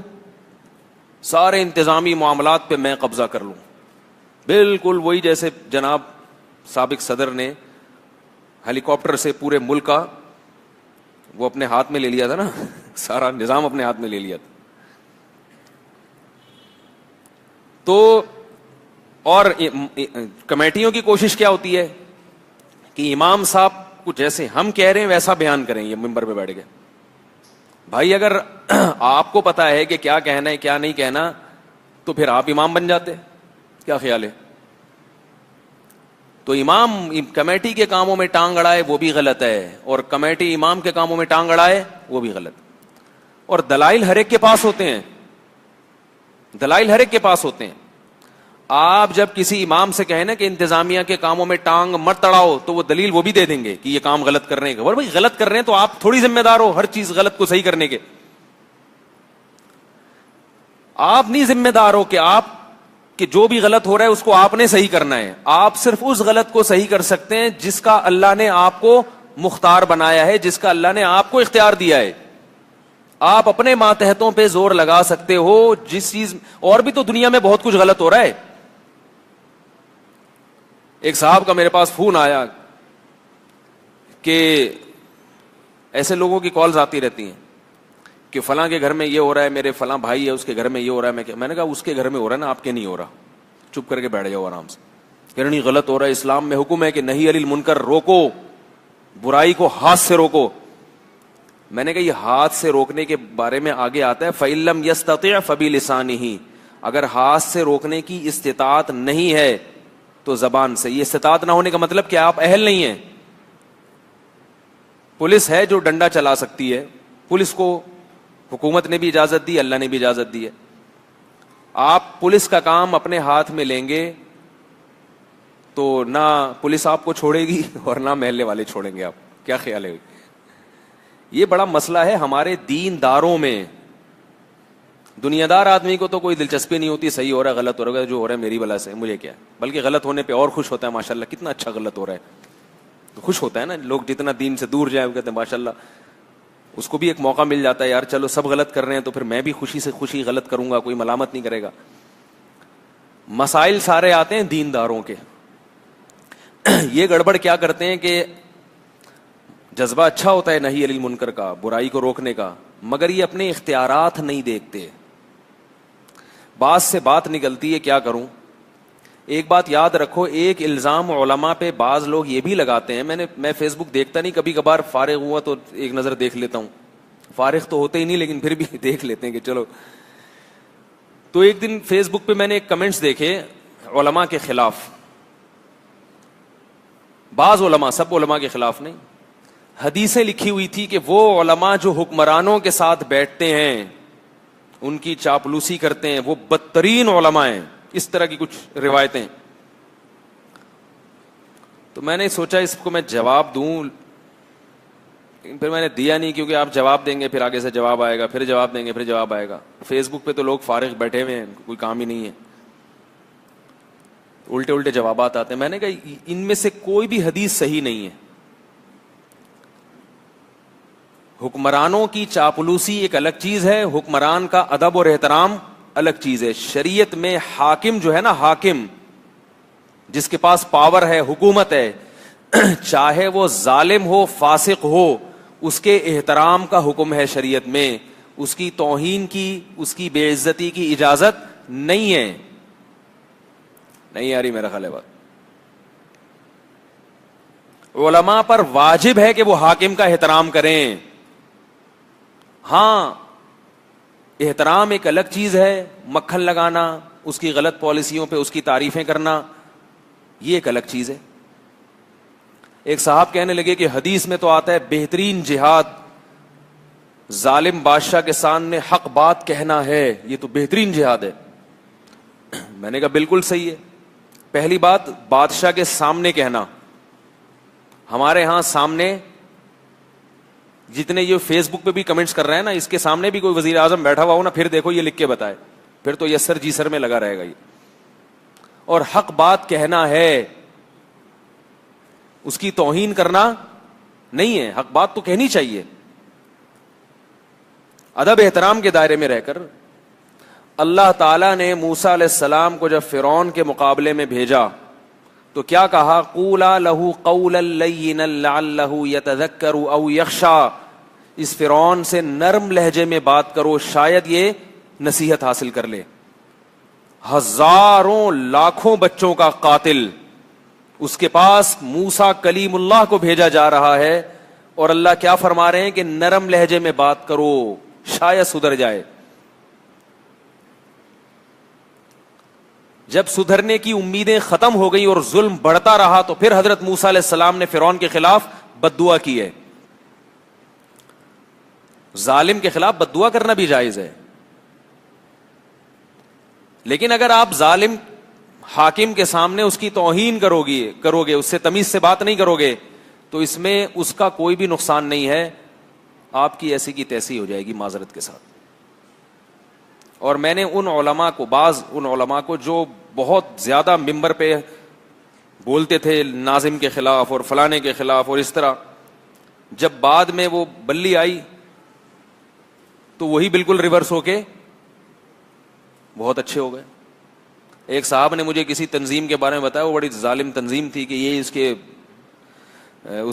Speaker 1: سارے انتظامی معاملات پہ میں قبضہ کر لوں. بالکل وہی جیسے جناب سابق صدر نے ہیلی کاپٹر سے پورے ملک کا وہ اپنے ہاتھ میں لے لیا تھا نا, سارا نظام اپنے ہاتھ میں لے لیا تھا. تو اور کمیٹیوں کی کوشش کیا ہوتی ہے کہ امام صاحب کو جیسے ہم کہہ رہے ہیں ویسا بیان کریں. یہ ممبر پہ بیٹھ گئے, بھائی اگر آپ کو پتا ہے کہ کیا کہنا ہے کیا نہیں کہنا تو پھر آپ امام بن جاتے. کیا خیال ہے؟ تو امام کمیٹی کے کاموں میں ٹانگ اڑائے وہ بھی غلط ہے, اور کمیٹی امام کے کاموں میں ٹانگ اڑائے وہ بھی غلط. اور دلائل ہر ایک کے پاس ہوتے ہیں, دلائل ہر ایک کے پاس ہوتے ہیں. آپ جب کسی امام سے کہیں نا کہ انتظامیہ کے کاموں میں ٹانگ مت اڑاؤ تو وہ دلیل وہ بھی دے دیں گے کہ یہ کام غلط کر رہے ہیں. اور بھائی غلط کر رہے ہیں تو آپ تھوڑی ذمہ دار ہو ہر چیز غلط کو صحیح کرنے کے. آپ نہیں ذمہ دار ہو کہ جو بھی غلط ہو رہا ہے اس کو آپ نے صحیح کرنا ہے. آپ صرف اس غلط کو صحیح کر سکتے ہیں جس کا اللہ نے آپ کو مختار بنایا ہے, جس کا اللہ نے آپ کو اختیار دیا ہے. آپ اپنے ماتحتوں پہ زور لگا سکتے ہو جس چیز, اور بھی تو دنیا میں بہت کچھ غلط ہو رہا ہے. ایک صاحب کا میرے پاس فون آیا کہ ایسے لوگوں کی کالز آتی رہتی ہیں کہ فلاں کے گھر میں یہ ہو رہا ہے, میرے فلاں بھائی ہے اس کے گھر میں یہ ہو رہا ہے. میں نے کہا اس کے گھر میں ہو رہا ہے نا, آپ کے نہیں ہو رہا, چپ کر کے بیٹھ جاؤ آرام سے. کہ نہیں غلط ہو رہا ہے, اسلام میں حکم ہے کہ نہیں علی المنکر, روکو برائی کو ہاتھ سے روکو. میں نے کہا یہ ہاتھ سے روکنے کے بارے میں آگے آتا ہے فَإِلَّمْ يَسْتَطِعْ فَبِلِسَانِهِ, اگر ہاتھ سے روکنے کی استطاعت نہیں ہے تو زبان سے. یہ استطاعت نہ ہونے کا مطلب کہ آپ اہل نہیں ہیں. پولیس ہے جو ڈنڈا چلا سکتی ہے, پولیس کو حکومت نے بھی اجازت دی, اللہ نے بھی اجازت دی ہے. آپ پولیس کا کام اپنے ہاتھ میں لیں گے تو نہ پولیس آپ کو چھوڑے گی اور نہ محلے والے چھوڑیں گے. آپ کیا خیال ہے؟ یہ بڑا مسئلہ ہے ہمارے دین داروں میں. دنیا دار آدمی کو تو کوئی دلچسپی نہیں ہوتی صحیح ہو رہا ہے غلط ہو رہا ہے, جو ہو رہا ہے میری وجہ سے مجھے کیا ہے, بلکہ غلط ہونے پہ اور خوش ہوتا ہے. ماشاءاللہ کتنا اچھا غلط ہو رہا ہے, خوش ہوتا ہے نا. لوگ جتنا دین سے دور جائیں وہ کہتے ہیں ماشاءاللہ, اس کو بھی ایک موقع مل جاتا ہے یار چلو سب غلط کر رہے ہیں تو پھر میں بھی خوشی سے خوشی غلط کروں گا, کوئی ملامت نہیں کرے گا. مسائل سارے آتے ہیں دینداروں کے. یہ گڑبڑ کیا کرتے ہیں کہ جذبہ اچھا ہوتا ہے نہی علی المنکر کا, برائی کو روکنے کا, مگر یہ اپنے اختیارات نہیں دیکھتے. بعض سے بات نکلتی ہے کیا کروں. ایک بات یاد رکھو, ایک الزام علماء پہ بعض لوگ یہ بھی لگاتے ہیں, میں فیس بک دیکھتا نہیں, کبھی کبھار فارغ ہوا تو ایک نظر دیکھ لیتا ہوں. فارغ تو ہوتے ہی نہیں لیکن پھر بھی دیکھ لیتے ہیں کہ چلو. تو ایک دن فیس بک پہ میں نے ایک کمنٹس دیکھے علماء کے خلاف. بعض علماء, سب علماء کے خلاف نہیں. حدیثیں لکھی ہوئی تھی کہ وہ علماء جو حکمرانوں کے ساتھ بیٹھتے ہیں, ان کی چاپلوسی کرتے ہیں, وہ بدترین علماء ہیں. اس طرح کی کچھ روایتیں. تو میں نے سوچا اس کو میں جواب دوں, پھر میں نے دیا نہیں, کیونکہ آپ جواب دیں گے پھر آگے سے جواب آئے گا, پھر جواب دیں گے پھر جواب آئے گا. فیس بک پہ تو لوگ فارغ بیٹھے ہوئے ہیں, کوئی کام ہی نہیں ہے, الٹے الٹے جوابات آتے ہیں. میں نے کہا ان میں سے کوئی بھی حدیث صحیح نہیں ہے. حکمرانوں کی چاپلوسی ایک الگ چیز ہے, حکمران کا ادب اور احترام الگ چیز ہے. شریعت میں حاکم جو ہے نا, حاکم جس کے پاس پاور ہے, حکومت ہے, چاہے وہ ظالم ہو فاسق ہو, اس کے احترام کا حکم ہے شریعت میں. اس کی توہین کی, اس کی بے عزتی کی اجازت نہیں ہے. نہیں آ رہی میرا خیال ہے بات. علماء پر واجب ہے کہ وہ حاکم کا احترام کریں. ہاں احترام ایک الگ چیز ہے, مکھن لگانا, اس کی غلط پالیسیوں پہ اس کی تعریفیں کرنا, یہ ایک الگ چیز ہے. ایک صاحب کہنے لگے کہ حدیث میں تو آتا ہے بہترین جہاد ظالم بادشاہ کے سامنے حق بات کہنا ہے, یہ تو بہترین جہاد ہے. میں نے کہا بالکل صحیح ہے. پہلی بات بادشاہ کے سامنے کہنا, ہمارے ہاں سامنے جتنے یہ فیس بک پہ بھی کمنٹس کر رہے ہیں نا, اس کے سامنے بھی کوئی وزیر اعظم بیٹھا ہوا ہو نا, پھر دیکھو یہ لکھ کے بتائے, پھر تو یس سر جی سر میں لگا رہے گا یہ. اور حق بات کہنا ہے, اس کی توہین کرنا نہیں ہے. حق بات تو کہنی چاہیے ادب احترام کے دائرے میں رہ کر. اللہ تعالیٰ نے موسیٰ علیہ السلام کو جب فرعون کے مقابلے میں بھیجا تو کیا کہا, قولا لہ قولا لینا لعلہ یتذکر او یخشی, اس فرعون سے نرم لہجے میں بات کرو شاید یہ نصیحت حاصل کر لے. ہزاروں لاکھوں بچوں کا قاتل, اس کے پاس موسیٰ کلیم اللہ کو بھیجا جا رہا ہے, اور اللہ کیا فرما رہے ہیں کہ نرم لہجے میں بات کرو شاید سدھر جائے. جب سدھرنے کی امیدیں ختم ہو گئی اور ظلم بڑھتا رہا تو پھر حضرت موسیٰ علیہ السلام نے فرعون کے خلاف بد دعا کی ہے. ظالم کے خلاف بد دعا کرنا بھی جائز ہے, لیکن اگر آپ ظالم حاکم کے سامنے اس کی توہین کرو گے, اس سے تمیز سے بات نہیں کرو گے, تو اس میں اس کا کوئی بھی نقصان نہیں ہے, آپ کی ایسی کی تیسی ہو جائے گی معذرت کے ساتھ. اور میں نے ان علماء کو, بعض ان علماء کو جو بہت زیادہ ممبر پہ بولتے تھے ناظم کے خلاف اور فلانے کے خلاف اور اس طرح, جب بعد میں وہ بلی آئی تو وہی بالکل ریورس ہو کے بہت اچھے ہو گئے. ایک صاحب نے مجھے کسی تنظیم کے بارے میں بتایا, وہ بڑی ظالم تنظیم تھی کہ یہ اس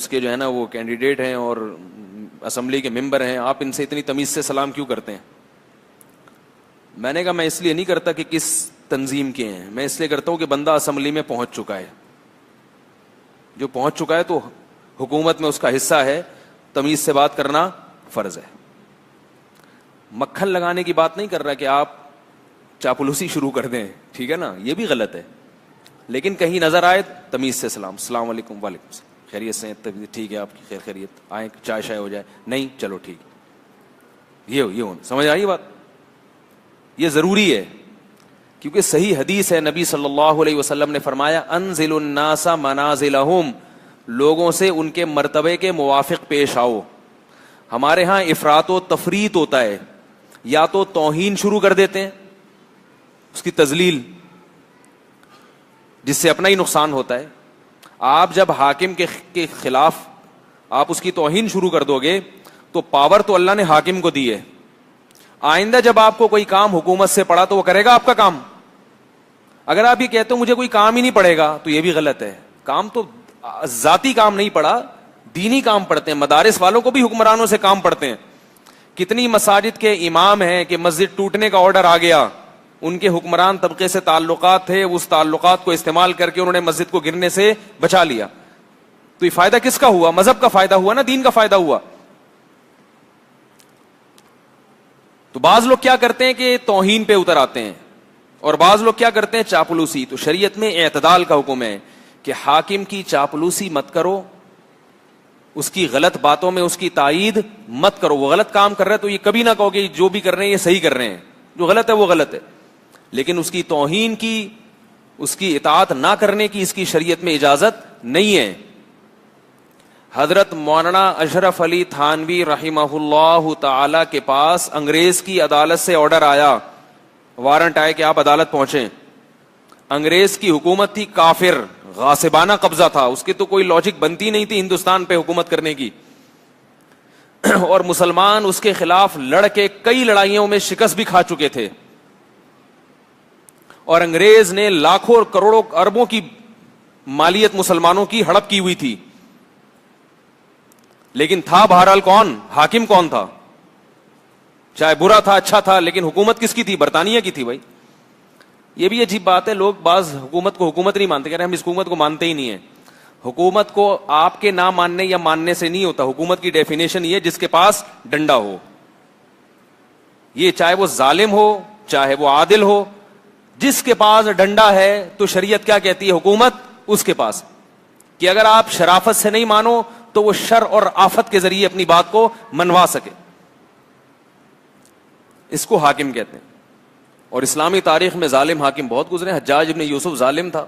Speaker 1: کے جو ہے نا وہ کینڈیڈیٹ ہیں اور اسمبلی کے ممبر ہیں, آپ ان سے اتنی تمیز سے سلام کیوں کرتے ہیں؟ میں نے کہا میں اس لیے نہیں کرتا کہ کس تنظیم کے ہیں, میں اس لیے کرتا ہوں کہ بندہ اسمبلی میں پہنچ چکا ہے. جو پہنچ چکا ہے تو حکومت میں اس کا حصہ ہے, تمیز سے بات کرنا فرض ہے. مکھن لگانے کی بات نہیں کر رہا کہ آپ چاپلوسی شروع کر دیں, ٹھیک ہے نا, یہ بھی غلط ہے, لیکن کہیں نظر آئے تمیز سے سلام, السلام علیکم, وعلیکم السلام, خیریت سے ٹھیک ہے, آپ کی خیریت, آئیں چائے شائے ہو جائے, نہیں چلو ٹھیک, یہ سمجھ آئی بات, یہ ضروری ہے. کیونکہ صحیح حدیث ہے، نبی صلی اللہ علیہ وسلم نے فرمایا انزل الناس منازلہم، لوگوں سے ان کے مرتبے کے موافق پیش آؤ. ہمارے ہاں افراط و تفریط ہوتا ہے، یا تو توہین شروع کر دیتے ہیں، اس کی تذلیل، جس سے اپنا ہی نقصان ہوتا ہے. آپ جب حاکم کے خلاف آپ اس کی توہین شروع کر دو گے تو پاور تو اللہ نے حاکم کو دی ہے. آئندہ جب آپ کو کوئی کام حکومت سے پڑا تو وہ کرے گا آپ کا کام. اگر آپ یہ کہتے ہو مجھے کوئی کام ہی نہیں پڑے گا تو یہ بھی غلط ہے. کام تو ذاتی کام نہیں پڑا، دینی کام پڑتے ہیں. مدارس والوں کو بھی حکمرانوں سے کام پڑتے ہیں. کتنی مساجد کے امام ہیں کہ مسجد ٹوٹنے کا آرڈر آ گیا، ان کے حکمران طبقے سے تعلقات تھے، اس تعلقات کو استعمال کر کے انہوں نے مسجد کو گرنے سے بچا لیا. تو یہ فائدہ کس کا ہوا؟ مذہب کا فائدہ ہوا نا، دین کا فائدہ ہوا. تو بعض لوگ کیا کرتے ہیں کہ توہین پہ اتر آتے ہیں، اور بعض لوگ کیا کرتے ہیں چاپلوسی. تو شریعت میں اعتدال کا حکم ہے کہ حاکم کی چاپلوسی مت کرو، اس کی غلط باتوں میں اس کی تائید مت کرو. وہ غلط کام کر رہا ہے تو یہ کبھی نہ کہو کہ جو بھی کر رہے ہیں یہ صحیح کر رہے ہیں، جو غلط ہے وہ غلط ہے. لیکن اس کی توہین کی، اس کی اطاعت نہ کرنے کی اس کی شریعت میں اجازت نہیں ہے. حضرت مولانا اشرف علی تھانوی رحمہ اللہ تعالی کے پاس انگریز کی عدالت سے آرڈر آیا، وارنٹ آئے کہ آپ عدالت پہنچیں. انگریز کی حکومت تھی کافر، غاصبانہ قبضہ تھا، اس کی تو کوئی لاجک بنتی نہیں تھی ہندوستان پہ حکومت کرنے کی. اور مسلمان اس کے خلاف لڑ کے کئی لڑائیوں میں شکست بھی کھا چکے تھے، اور انگریز نے لاکھوں کروڑوں اربوں کی مالیت مسلمانوں کی ہڑپ کی ہوئی تھی. لیکن تھا بہرحال کون؟ حاکم کون تھا؟ چاہے برا تھا اچھا تھا، لیکن حکومت کس کی تھی؟ برطانیہ کی تھی. بھائی یہ بھی عجیب بات ہے، لوگ بعض حکومت کو حکومت نہیں مانتے، کہہ رہے ہم اس حکومت کو مانتے ہی نہیں ہیں. حکومت کو آپ کے نہ ماننے یا ماننے سے نہیں ہوتا. حکومت کی ڈیفینیشن یہ جس کے پاس ڈنڈا ہو. یہ چاہے وہ ظالم ہو چاہے وہ عادل ہو، جس کے پاس ڈنڈا ہے تو شریعت کیا کہتی ہے؟ حکومت اس کے پاس. کہ اگر آپ شرافت سے نہیں مانو تو وہ شر اور آفت کے ذریعے اپنی بات کو منوا سکے. اس کو حاکم کہتے ہیں. اور اسلامی تاریخ میں ظالم حاکم بہت گزرے. حجاج ابن یوسف ظالم تھا.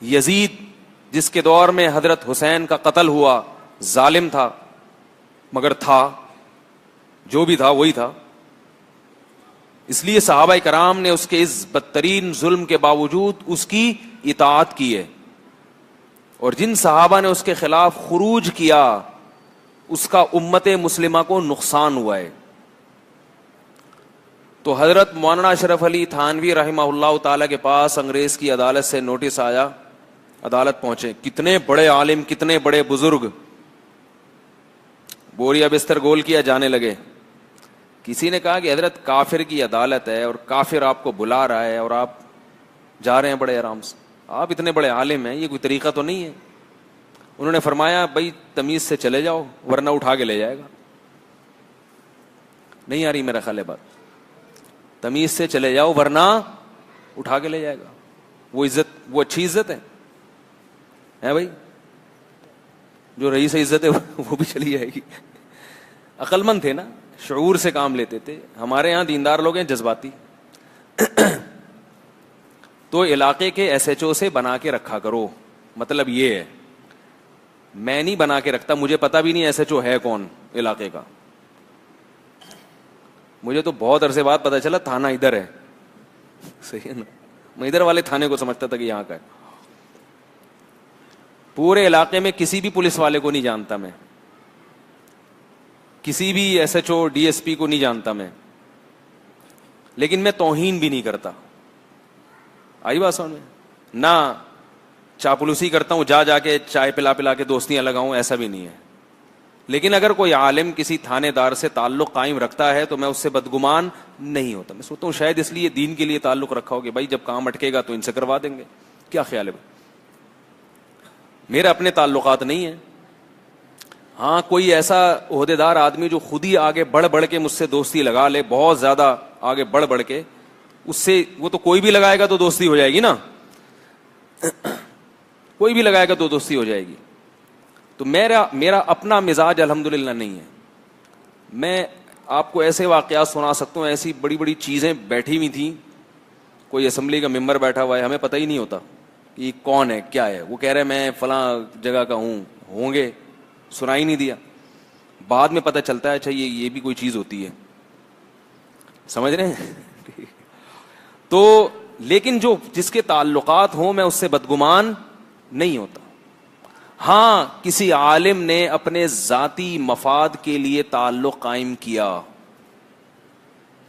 Speaker 1: یزید جس کے دور میں حضرت حسین کا قتل ہوا ظالم تھا، مگر تھا، جو بھی تھا وہی تھا. اس لیے صحابہ کرام نے اس کے اس بدترین ظلم کے باوجود اس کی اطاعت کی ہے. اور جن صحابہ نے اس کے خلاف خروج کیا اس کا امت مسلمہ کو نقصان ہوا ہے. تو حضرت مولانا اشرف علی تھانوی رحمہ اللہ تعالی کے پاس انگریز کی عدالت سے نوٹس آیا، عدالت پہنچے. کتنے بڑے عالم، کتنے بڑے بزرگ، بوریا بستر گول کیا جانے لگے. کسی نے کہا کہ حضرت کافر کی عدالت ہے اور کافر آپ کو بلا رہا ہے اور آپ جا رہے ہیں بڑے آرام سے، آپ اتنے بڑے عالم ہیں، یہ کوئی طریقہ تو نہیں ہے. انہوں نے فرمایا بھائی تمیز سے چلے جاؤ ورنہ اٹھا کے لے جائے گا. نہیں آ رہی میرا خیال ہے بات؟ تمیز سے چلے جاؤ ورنہ اٹھا کے لے جائے گا. وہ عزت، وہ اچھی عزت ہے بھائی. جو رئیس عزت ہے وہ بھی چلی جائے گی. عقل مند تھے نا، شعور سے کام لیتے تھے. ہمارے یہاں دیندار لوگ ہیں جذباتی. تو علاقے کے ایس ایچ او سے بنا کے رکھا کرو. مطلب یہ ہے میں نہیں بنا کے رکھتا، مجھے پتا بھی نہیں ایس ایچ او ہے کون علاقے کا. مجھے تو بہت عرصے بعد پتا چلا تھانہ ادھر ہے. صحیح ہے نا، میں ادھر والے تھانے کو سمجھتا تھا کہ یہاں کا ہے. پورے علاقے میں کسی بھی پولیس والے کو نہیں جانتا میں، کسی بھی S H O D S P کو نہیں جانتا میں، لیکن میں توہین بھی نہیں کرتا. آئی بات سمجھ میں؟ نہ چاپلوسی کرتا ہوں، جا کے چائے پلا پلا کے دوستیاں لگاؤں، ایسا بھی نہیں ہے. لیکن اگر کوئی عالم کسی تھانے دار سے تعلق قائم رکھتا ہے تو میں اس سے بدگمان نہیں ہوتا. میں سوچتا ہوں شاید اس لیے دین کے لیے تعلق رکھا ہو کہ بھائی جب کام اٹکے گا تو ان سے کروا دیں گے. کیا خیال ہے بھائی؟ میرے اپنے تعلقات نہیں ہیں. ہاں کوئی ایسا عہدیدار آدمی جو خود ہی آگے بڑھ بڑھ کے مجھ سے دوستی لگا لے، بہت زیادہ آگے بڑھ بڑھ کے، اس سے وہ تو کوئی بھی لگائے گا تو دوستی ہو جائے گی نا. کوئی بھی لگائے گا تو دوستی ہو جائے گی. تو میرا اپنا مزاج الحمدللہ نہیں ہے. میں آپ کو ایسے واقعات سنا سکتا ہوں، ایسی بڑی بڑی چیزیں بیٹھی ہوئی تھیں کوئی اسمبلی کا ممبر بیٹھا ہوا ہے, ہمیں پتہ ہی نہیں ہوتا کہ یہ کون ہے کیا ہے, وہ کہہ رہے میں فلاں جگہ کا ہوں گے, سنائی نہیں دیا, بعد میں پتہ چلتا ہے اچھا یہ بھی کوئی چیز ہوتی ہے, سمجھ رہے ہیں. تو لیکن جو جس کے تعلقات ہوں میں اس سے بدگمان نہیں ہوتا. ہاں کسی عالم نے اپنے ذاتی مفاد کے لیے تعلق قائم کیا,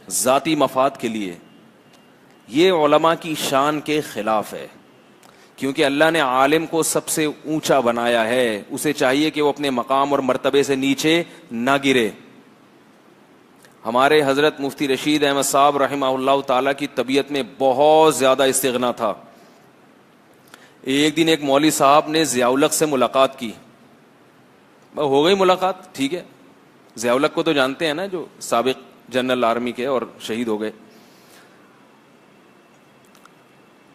Speaker 1: ذاتی مفاد کے لیے, یہ علماء کی شان کے خلاف ہے, کیونکہ اللہ نے عالم کو سب سے اونچا بنایا ہے, اسے چاہیے کہ وہ اپنے مقام اور مرتبے سے نیچے نہ گرے. ہمارے حضرت مفتی رشید احمد صاحب رحمہ اللہ تعالیٰ کی طبیعت میں بہت زیادہ استغنا تھا. ایک دن ایک مولوی صاحب نے ضیاء الحق سے ملاقات کی, ہو گئی ملاقات, ٹھیک ہے, ضیاء الحق کو تو جانتے ہیں نا, جو سابق جنرل آرمی کے اور شہید ہو گئے.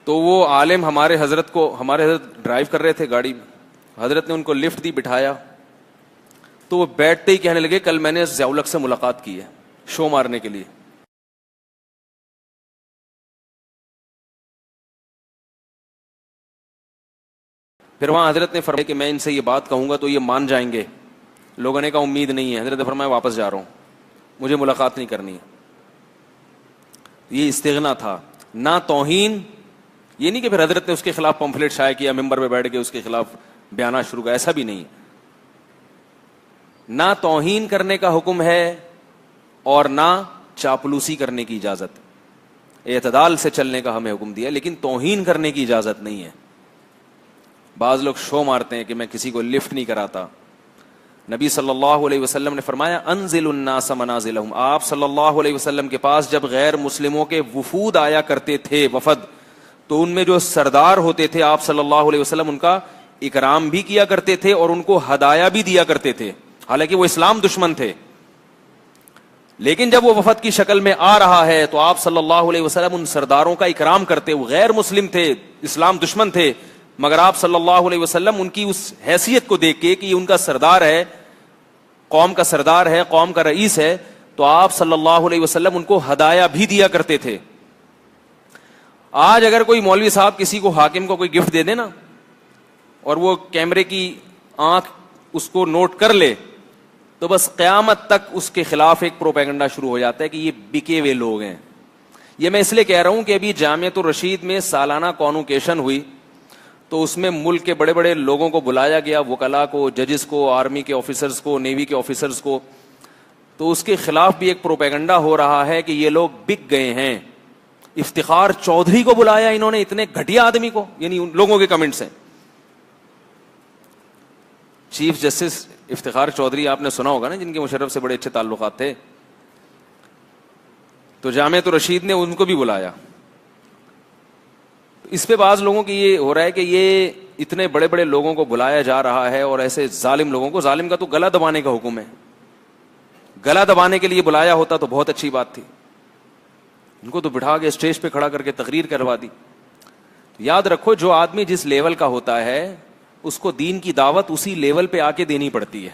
Speaker 1: تو وہ عالم ہمارے حضرت ڈرائیو کر رہے تھے گاڑی میں, حضرت نے ان کو لفٹ دی, بٹھایا, تو وہ بیٹھتے ہی کہنے لگے کل میں نے ضیاء الحق سے ملاقات کی ہے شو مارنے کے لیے. پھر وہاں حضرت نے فرمایا کہ میں ان سے یہ بات کہوں گا تو یہ مان جائیں گے. لوگوں نے کہا امید نہیں ہے. حضرت نے فرمایا واپس جا رہا ہوں, مجھے ملاقات نہیں کرنی ہے. یہ استغنا تھا, نہ توہین. یہ نہیں کہ پھر حضرت نے اس کے خلاف پمفلیٹ شائع کیا, ممبر پہ بیٹھ کے اس کے خلاف بیانات شروع کیا, ایسا بھی نہیں. نہ توہین کرنے کا حکم ہے اور نہ چاپلوسی کرنے کی اجازت. اعتدال سے چلنے کا ہمیں حکم دیا, لیکن توہین کرنے کی اجازت نہیں ہے. بعض لوگ شو مارتے ہیں کہ میں کسی کو لفٹ نہیں کراتا. نبی صلی اللہ علیہ وسلم نے فرمایا انزل الناس منازلہم. آپ صلی اللہ علیہ وسلم کے پاس جب غیر مسلموں کے وفود آیا کرتے تھے, وفد, تو ان میں جو سردار ہوتے تھے آپ صلی اللہ علیہ وسلم ان کا اکرام بھی کیا کرتے تھے اور ان کو ہدایہ بھی دیا کرتے تھے, حالانکہ وہ اسلام دشمن تھے. لیکن جب وہ وفد کی شکل میں آ رہا ہے تو آپ صلی اللہ علیہ وسلم ان سرداروں کا اکرام کرتے. وہ غیر مسلم تھے, اسلام دشمن تھے, مگر آپ صلی اللہ علیہ وسلم ان کی اس حیثیت کو دیکھ کے کہ یہ ان کا سردار ہے, قوم کا سردار ہے, قوم کا رئیس ہے, تو آپ صلی اللہ علیہ وسلم ان کو ہدایہ بھی دیا کرتے تھے. آج اگر کوئی مولوی صاحب کسی کو, حاکم کو کوئی گفٹ دے دے نا, اور وہ کیمرے کی آنکھ اس کو نوٹ کر لے, تو بس قیامت تک اس کے خلاف ایک پروپیگنڈا شروع ہو جاتا ہے کہ یہ بکے ہوئے لوگ ہیں. یہ میں اس لیے کہہ رہا ہوں کہ ابھی جامعۃ الرشید میں سالانہ کانوکیشن ہوئی, تو اس میں ملک کے بڑے بڑے لوگوں کو بلایا گیا, وکلاء کو, ججز کو, آرمی کے آفیسرز کو, نیوی کے آفیسرز کو. تو اس کے خلاف بھی ایک پروپیگنڈا ہو رہا ہے کہ یہ لوگ بک گئے ہیں. افتخار چودھری کو بلایا انہوں نے, اتنے گھٹیا آدمی کو, یعنی ان لوگوں کے کمنٹس ہیں. چیف جسٹس افتخار چودھری آپ نے سنا ہوگا نا, جن کے مشرف سے بڑے اچھے تعلقات تھے. تو جامعۃ الرشید نے ان کو بھی بلایا. اس پہ بعض لوگوں کی یہ ہو رہا ہے کہ یہ اتنے بڑے بڑے لوگوں کو بلایا جا رہا ہے اور ایسے ظالم لوگوں کو, ظالم کا تو گلا دبانے کا حکم ہے, گلا دبانے کے لیے بلایا ہوتا تو بہت اچھی بات تھی. ان کو تو بٹھا کے اسٹیج پہ کھڑا کر کے تقریر کروا دی. یاد رکھو جو آدمی جس لیول کا ہوتا ہے اس کو دین کی دعوت اسی لیول پہ آ کے دینی پڑتی ہے.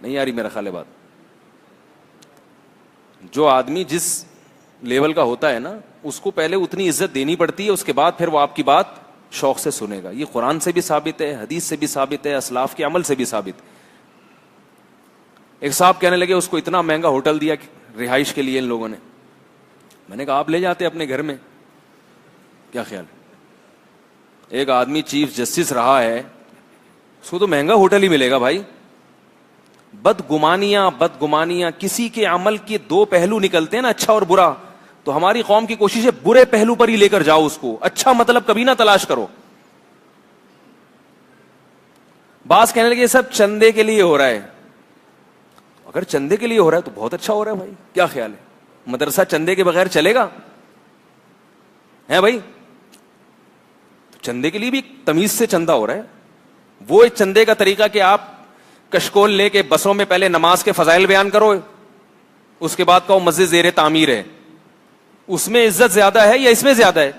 Speaker 1: نہیں آ رہی میرا خیال ہے بات؟ جو آدمی جس لیول کا ہوتا ہے نا اس کو پہلے اتنی عزت دینی پڑتی ہے, اس کے بعد پھر وہ آپ کی بات شوق سے سنے گا. یہ قرآن سے بھی ثابت ہے, حدیث سے بھی ثابت ہے, اسلاف کے عمل سے بھی ثابت ہے. ایک صاحب کہنے لگے اس کو اتنا مہنگا ہوٹل دیا رہائش کے لیے ان لوگوں نے. میں نے کہا آپ لے جاتے اپنے گھر میں, کیا خیال ہے؟ ایک آدمی چیف جسٹس رہا ہے, اس کو تو مہنگا ہوٹل ہی ملے گا بھائی. بدگمانیاں کسی کے عمل کے دو پہلو نکلتے ہیں نا, اچھا اور برا. تو ہماری قوم کی کوشش ہے برے پہلو پر ہی لے کر جاؤ اس کو, اچھا مطلب کبھی نہ تلاش کرو. بعض کہنے لگے یہ سب چندے کے لیے ہو رہا ہے. اگر چندے کے لیے ہو رہا ہے تو بہت اچھا ہو رہا ہے بھائی, کیا خیال ہے؟ مدرسہ چندے کے بغیر چلے گا ہے بھائی؟ چندے کے لیے بھی تمیز سے چندہ ہو رہا ہے. وہ ایک چندے کا طریقہ کہ آپ کشکول لے کے بسوں میں پہلے نماز کے فضائل بیان کرو, اس کے بعد کہو مسجد زیر تعمیر ہے. اس میں عزت زیادہ ہے یا اس میں زیادہ ہے؟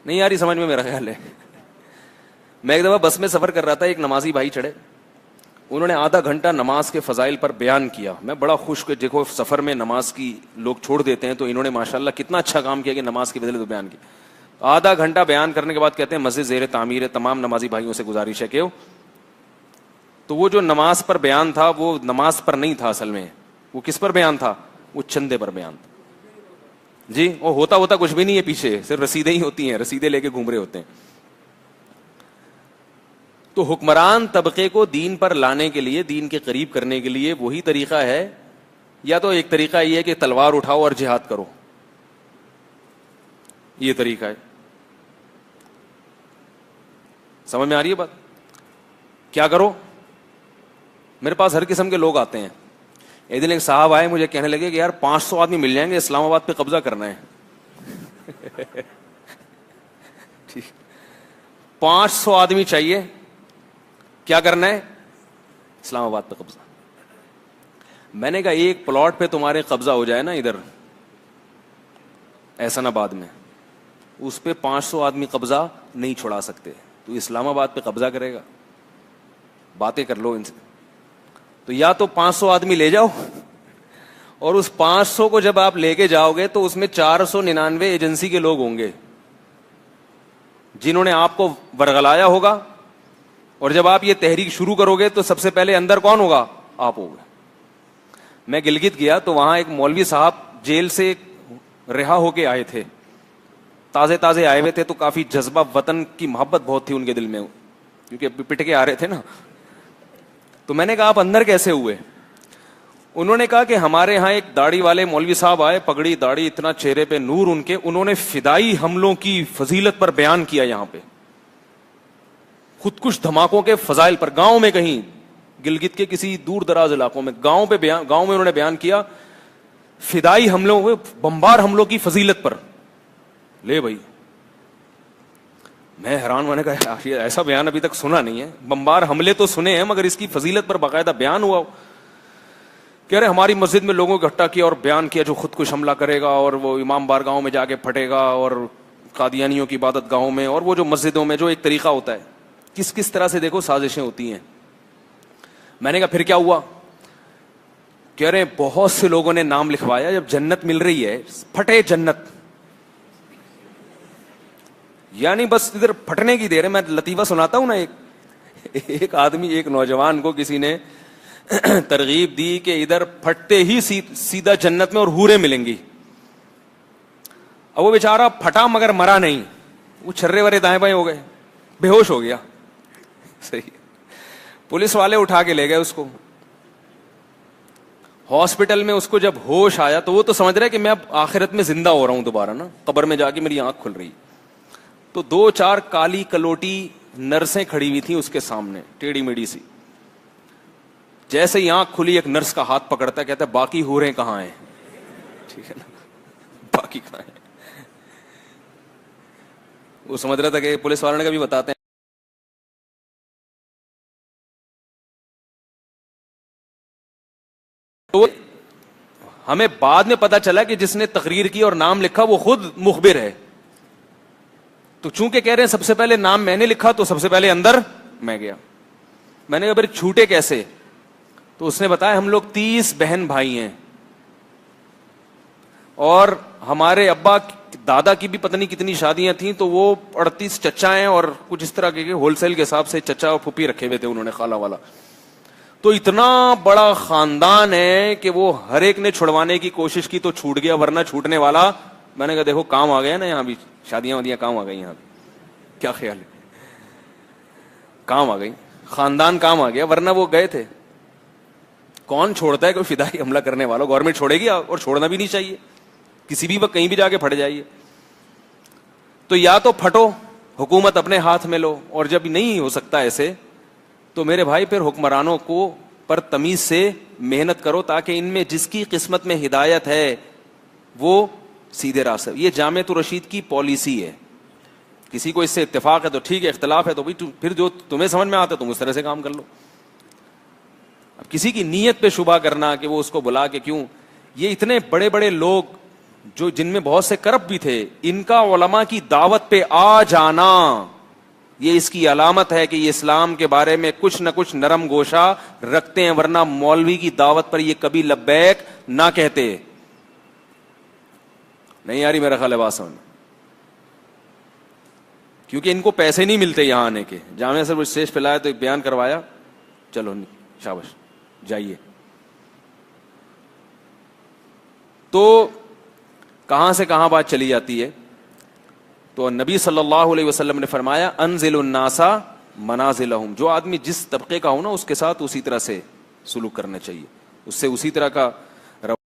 Speaker 1: نہیں یار, سمجھ میں میرا خیال ہے. میں ایک دفعہ بس میں سفر کر رہا تھا, ایک نمازی بھائی چڑھے, انہوں نے آدھا گھنٹہ نماز کے فضائل پر بیان کیا. میں بڑا خوش کہ دیکھو سفر میں نماز کی لوگ چھوڑ دیتے ہیں, تو انہوں نے ماشاءاللہ کتنا اچھا کام کیا کہ نماز کی فضیلت بیان کی. آدھا گھنٹہ بیان کرنے کے بعد کہتے ہیں مسجد زیر تعمیر ہے, تمام نمازی بھائیوں سے گزارش ہے کہ تو وہ جو نماز پر بیان تھا وہ نماز پر نہیں تھا, اصل میں وہ کس پر بیان تھا؟ وہ چندے پر بیان تھا جی. وہ ہوتا کچھ بھی نہیں ہے, پیچھے صرف رسیدیں ہی ہوتی ہیں, رسیدیں لے کے گھوم رہے ہوتے ہیں. تو حکمران طبقے کو دین پر لانے کے لیے, دین کے قریب کرنے کے لیے وہی طریقہ ہے, یا تو ایک طریقہ یہ ہے کہ تلوار اٹھاؤ اور جہاد کرو, یہ طریقہ ہے. سمجھ میں آ رہی ہے بات؟ کیا کرو؟ میرے پاس ہر قسم کے لوگ آتے ہیں. ایک دن ایک صاحب آئے, مجھے کہنے لگے کہ یار 500 آدمی مل جائیں گے, اسلام آباد پہ قبضہ کرنا ہے. 500 آدمی چاہیے, کیا کرنا ہے؟ اسلام آباد پہ قبضہ. میں نے کہا ایک پلاٹ پہ تمہارے قبضہ ہو جائے نا ادھر احسن آباد میں, اس پہ 500 آدمی قبضہ نہیں چھڑا سکتے. تو اسلام آباد پہ قبضہ کرے گا؟ باتیں کر لو ان سے. تو یا تو 500 آدمی لے جاؤ, اور اس 500 کو جب آپ لے کے جاؤ گے تو اس میں 499 ایجنسی کے لوگ ہوں گے جنہوں نے آپ کو ورغلایا ہوگا, اور جب آپ یہ تحریک شروع کرو گے تو سب سے پہلے اندر کون ہوگا؟ آپ ہوگا. میں گلگت گیا تو وہاں ایک مولوی صاحب جیل سے رہا ہو کے آئے تھے, تازے آئے ہوئے تھے, تو کافی جذبہ وطن کی محبت بہت تھی ان کے دل میں, کیونکہ پٹ کے آ رہے تھے نا. تو میں نے کہا آپ اندر کیسے ہوئے؟ انہوں نے کہا کہ ہمارے ہاں ایک داڑھی والے مولوی صاحب آئے, پگڑی داڑھی, اتنا چہرے پہ نور ان کے, انہوں نے فدائی حملوں کی فضیلت پر بیان کیا, یہاں پہ خودکش دھماکوں کے فضائل پر, گاؤں میں کہیں گلگت کے کسی دور دراز علاقوں میں, گاؤں میں انہوں نے بیان کیا فدائی حملوں, بمبار حملوں کی فضیلت پر. لے بھائی, میں حیران, میں نے کہا ایسا بیان ابھی تک سنا نہیں ہے. بمبار حملے تو سنے ہیں مگر اس کی فضیلت پر باقاعدہ بیان ہوا. کہہ رہے ہماری مسجد میں لوگوں کو اکٹھا کیا اور بیان کیا جو خودکش حملہ کرے گا, اور وہ امام بار گاؤں میں جا کے پھٹے گا, اور قادیانیوں کی عبادت گاہوں میں, اور وہ جو مسجدوں میں جو ایک طریقہ ہوتا ہے, کس طرح سے دیکھو سازشیں ہوتی ہیں. میں نے کہا پھر کیا ہوا؟ کہہ رہے بہت سے لوگوں نے نام لکھوایا, جب جنت مل رہی ہے, پھٹے جنت, یعنی بس ادھر پھٹنے کی دیر ہے. میں لطیفہ سناتا ہوں نا, ایک آدمی, ایک نوجوان کو کسی نے ترغیب دی کہ ادھر پھٹتے ہی سیدھا جنت میں اور حوریں ملیں گی. اب وہ بیچارہ پھٹا مگر مرا نہیں, وہ چھرے ورے دائیں بائیں ہو گئے, بے ہوش ہو گیا. صحیح, پولیس والے اٹھا کے لے گئے اس کو ہاسپٹل میں. اس کو جب ہوش آیا تو وہ تو سمجھ رہا ہے کہ میں اب آخرت میں زندہ ہو رہا ہوں دوبارہ نا, قبر میں جا کے میری آنکھ کھل رہی. تو 2-4 کالی کلوٹی نرسیں کھڑی ہوئی تھیں اس کے سامنے, ٹیڑھی میڑھی سی. جیسے ہی آنکھ کھلی ایک نرس کا ہاتھ پکڑتا ہے, کہتا ہے باقی حوریں کہاں ہیں؟ ٹھیک ہے نا, باقی کہاں ہیں؟ وہ سمجھ رہا تھا کہ پولیس والوں نے کبھی بتاتے ہیں تو ہمیں بعد میں پتا چلا کہ جس نے تقریر کی اور نام لکھا وہ خود مخبر ہے. تو چونکہ کہہ رہے ہیں سب سے پہلے نام میں نے لکھا تو سب سے پہلے اندر میں گیا. میں نے کہا پھر چھوٹے کیسے؟ تو اس نے بتایا ہم لوگ 30 بہن بھائی ہیں, اور ہمارے ابا دادا کی بھی پتہ نہیں کتنی شادیاں تھیں, تو وہ 38 چچا ہیں, اور کچھ اس طرح کے ہول سیل کے حساب سے چچا اور پھوپھی رکھے ہوئے تھے انہوں نے, خالہ والا. تو اتنا بڑا خاندان ہے کہ وہ ہر ایک نے چھڑوانے کی کوشش کی تو چھوٹ گیا, ورنہ چھوٹنے والا. میں نے کہا دیکھو کام آ گیا نا, یہاں بھی شادیاں ودیاں کام آ گئی, یہاں بھی کیا خیال ہے, کام آ گئی, خاندان کام آ گیا, ورنہ وہ گئے تھے. کون چھوڑتا ہے کوئی فدائی حملہ کرنے والا؟ گورنمنٹ چھوڑے گی, اور چھوڑنا بھی نہیں چاہیے, کسی بھی وقت کہیں بھی جا کے پھٹ جائیے. تو یا تو پھٹو, حکومت اپنے ہاتھ میں لو, اور جب نہیں ہو سکتا ایسے تو میرے بھائی پھر حکمرانوں کو پر تمیز سے محنت کرو, تاکہ ان میں جس کی قسمت میں ہدایت ہے وہ سیدھے راستے. یہ جامعۃ الرشید کی پالیسی ہے. کسی کو اس سے اتفاق ہے تو ٹھیک ہے, اختلاف ہے تو پھر جو تمہیں سمجھ میں آتا ہے تم اس طرح سے کام کر لو. اب کسی کی نیت پہ شبہ کرنا کہ وہ اس کو بلا کے کیوں, یہ اتنے بڑے بڑے لوگ جو جن میں بہت سے کرپٹ بھی تھے, ان کا علماء کی دعوت پہ آ جانا یہ اس کی علامت ہے کہ یہ اسلام کے بارے میں کچھ نہ کچھ نرم گوشہ رکھتے ہیں، ورنہ مولوی کی دعوت پر یہ کبھی لبیک نہ کہتے. نہیں آ رہی میرا خیال ہے بات سمجھ، کیونکہ ان کو پیسے نہیں ملتے یہاں آنے کے. جامعہ صرف اسٹیج پہ لایا تو ایک بیان کروایا، چلو شاباش جائیے. تو کہاں سے کہاں بات چلی جاتی ہے. تو نبی صلی اللہ علیہ وسلم نے فرمایا انزل الناس منازلہم، جو آدمی جس طبقے کا ہو نا اس کے ساتھ اسی طرح سے سلوک کرنا چاہیے، اس سے اسی طرح کا